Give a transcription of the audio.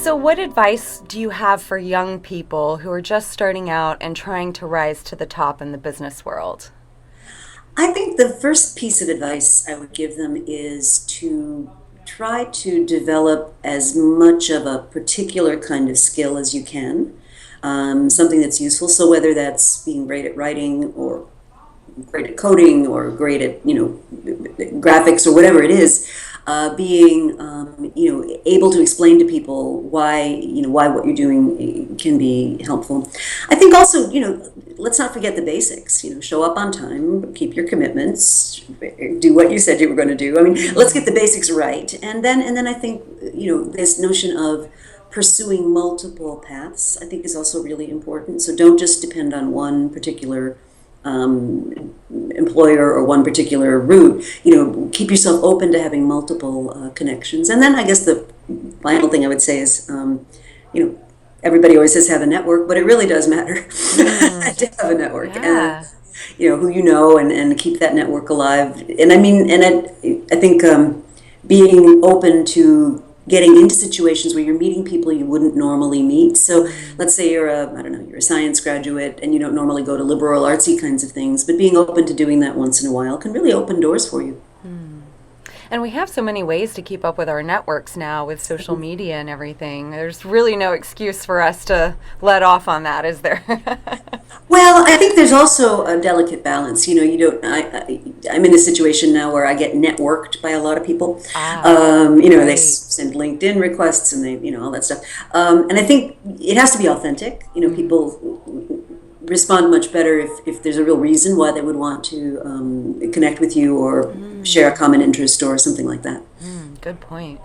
So what advice do you have for young people who are just starting out and trying to rise to the top in the business world? I think the first piece of advice I would give them is to try to develop as much of a particular kind of skill as you can, something that's useful. So whether that's being great at writing or great at coding or great at graphics or whatever it is, being able to explain to people why what you're doing can be helpful. I think also let's not forget the basics. Show up on time, keep your commitments, do what you said you were going to do. I mean, let's get the basics right, and then I think this notion of pursuing multiple paths I think is also really important. So don't just depend on one particular employer or one particular route. Keep yourself open to having multiple connections. And then I guess the final thing I would say is, everybody always says have a network, but it really does matter to have a network. And Yeah. who and keep that network alive. And I mean, and I think being open to getting into situations where you're meeting people you wouldn't normally meet. So let's say you're a science graduate and you don't normally go to liberal artsy kinds of things, but being open to doing that once in a while can really open doors for you. And we have so many ways to keep up with our networks now with social media and everything. There's really no excuse for us to let off on that, is there? Well, I think there's also a delicate balance. You don't. I'm in a situation now where I get networked by a lot of people. They Right. send LinkedIn requests and they, all that stuff. And I think it has to be authentic. People respond much better if there's a real reason why they would want to connect with you or share a common interest or something like that. Good point.